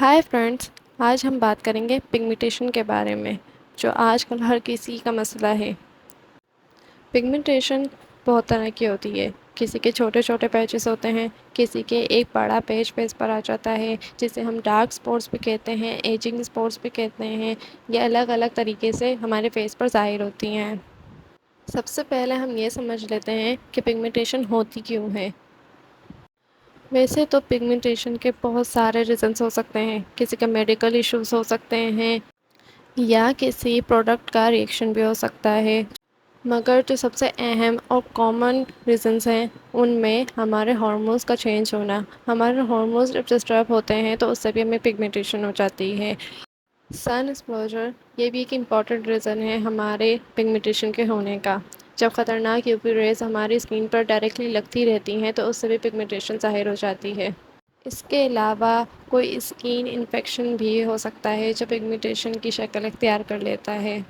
Hi friends. आज हम बात करेंगे पिगमेंटेशन के बारे में, जो आजकल हर किसी का मसला है। पिगमेंटेशन बहुत तरह की होती है। किसी के छोटे छोटे पैचेस होते हैं, किसी के एक बड़ा पैच फेस पर आ जाता है, जिसे हम डार्क स्पॉट्स भी कहते हैं, एजिंग स्पॉट्स भी कहते हैं। ये अलग अलग तरीके से हमारे फेस पर ज़ाहिर होती हैं। सबसे पहले हम ये समझ लेते हैं कि पिगमेंटेशन होती क्यों है। वैसे तो पिगमेंटेशन के बहुत सारे रीज़न्स हो सकते हैं। किसी का मेडिकल इश्यूज हो सकते हैं या किसी प्रोडक्ट का रिएक्शन भी हो सकता है। मगर जो सबसे अहम और कॉमन रीज़न्स हैं उनमें हमारे हार्मोन्स का चेंज होना। हमारे हार्मोन्स जब डिस्टर्ब होते हैं तो उससे भी हमें पिगमेंटेशन हो जाती है। सन एक्सपोजर ये भी एक इम्पॉर्टेंट रीज़न है हमारे पिगमेंटेशन के होने का। जब ख़तरनाक यूवी रेज़ हमारी स्किन पर डायरेक्टली लगती रहती हैं तो उससे भी पिगमेंटेशन ज़ाहिर हो जाती है। इसके अलावा कोई स्किन इन्फेक्शन भी हो सकता है जो पिगमेंटेशन की शक्ल इख्तियार कर लेता है।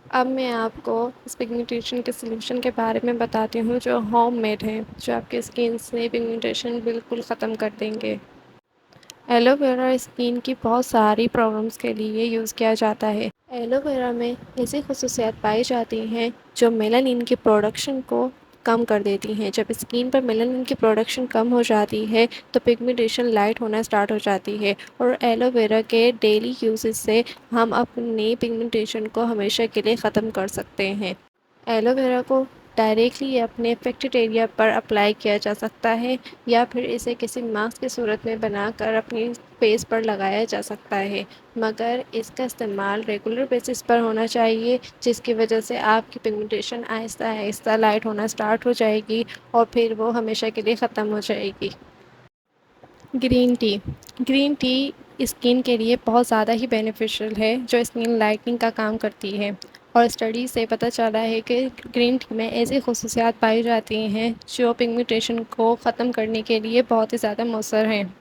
अब मैं आपको इस पिगमेंटेशन के सलूशन के बारे में बताती हूँ जो होम मेड हैं, जो आपकी स्किन से पिगमेंटेशन बिल्कुल ख़त्म कर देंगे। एलोवेरा स्किन की बहुत सारी प्रॉब्लम्स के लिए यूज़ किया जाता है। एलोवेरा में ऐसी खसूसियात पाई जाती हैं जो मेलानिन की प्रोडक्शन को कम कर देती हैं। जब स्किन पर मेलानिन की प्रोडक्शन कम हो जाती है तो पिगमेंटेशन लाइट होना स्टार्ट हो जाती है, और एलोवेरा के डेली यूजेस से हम अपनी पिगमेंटेशन को हमेशा के लिए ख़त्म कर सकते हैं। एलोवेरा को डायरेक्टली अपने अफेक्टेड एरिया पर अप्लाई किया जा सकता है या फिर इसे किसी मास्क की सूरत में बनाकर अपनी फेस पर लगाया जा सकता है, मगर इसका इस्तेमाल रेगुलर बेसिस पर होना चाहिए, जिसकी वजह से आपकी पिगमेंटेशन आहिस्ता आहिस्ता लाइट होना स्टार्ट हो जाएगी और फिर वो हमेशा के लिए ख़त्म हो जाएगी। ग्रीन टी स्किन के लिए बहुत ज़्यादा ही बेनिफिशियल है, जो स्किन लाइटनिंग का काम करती है। और स्टडी से पता चला है कि ग्रीन टी में ऐसी खसूसियात पाई जाती हैं जो पिगमेंटेशन को ख़त्म करने के लिए बहुत ही ज़्यादा मौसर हैं।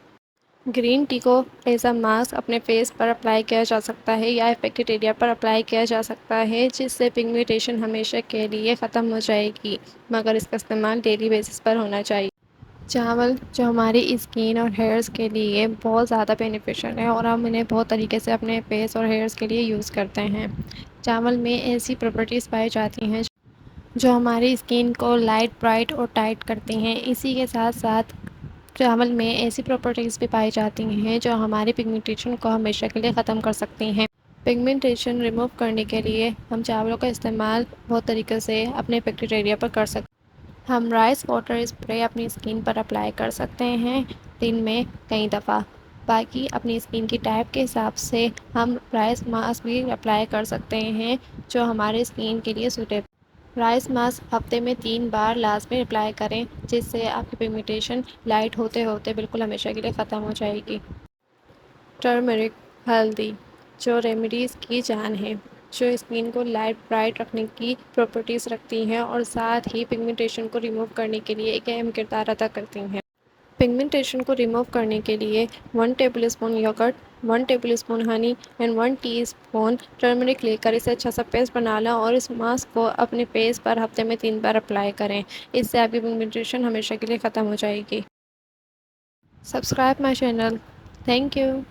ग्रीन टी को एज अ मास्क अपने फेस पर अप्लाई किया जा सकता है या अफेक्टेड एरिया पर अप्लाई किया जा सकता है, जिससे पिगमेंटेशन हमेशा के लिए ख़त्म हो जाएगी, मगर इसका इस्तेमाल डेली बेसिस पर होना चाहिए। चावल जो हमारी स्किन और हेयर्स के लिए बहुत ज़्यादा बेनिफिशियल है और हम इन्हें बहुत तरीके से अपने फेस और हेयर्स के लिए यूज़ करते हैं। चावल में ऐसी प्रॉपर्टीज़ पाई जाती हैं जो हमारी स्किन को लाइट ब्राइट और टाइट करती हैं। इसी के साथ साथ चावल में ऐसी प्रॉपर्टीज़ भी पाई जाती हैं जो हमारी पिगमेंटेशन को हमेशा के लिए ख़त्म कर सकती हैं। पिगमेंटेशन रिमूव करने के लिए हम चावलों का इस्तेमाल बहुत तरीके से अपने अफेक्टेड एरिया पर कर सकते हैं। हम राइस वाटर स्प्रे अपनी स्किन पर अप्लाई कर सकते हैं दिन में कई दफ़ा। बाकी अपनी स्किन की टाइप के हिसाब से हम राइस मास्क भी अप्लाई कर सकते हैं जो हमारे स्किन के लिए सूटेबल। राइस मास्क हफ्ते में 3 बार लाजमी अप्लाई करें, जिससे आपकी पिगमेंटेशन लाइट होते होते बिल्कुल हमेशा के लिए ख़त्म हो जाएगी। टर्मरिक हल्दी जो रेमेडीज़ की जान है, जो स्किन को लाइट ब्राइट रखने की प्रॉपर्टीज़ रखती हैं और साथ ही पिगमेंटेशन को रिमूव करने के लिए एक अहम किरदार अदा करती हैं। पिगमेंटेशन को रिमूव करने के लिए 1 tablespoon yogurt, 1 tablespoon honey and 1 teaspoon turmeric लेकर इसे अच्छा सा पेस्ट बना लें और इस मास्क को अपने फेस पर हफ्ते में 3 बार अप्लाई करें। इससे आपकी पिगमेंटेशन हमेशा के लिए ख़त्म हो जाएगी। Subscribe my channel. Thank you.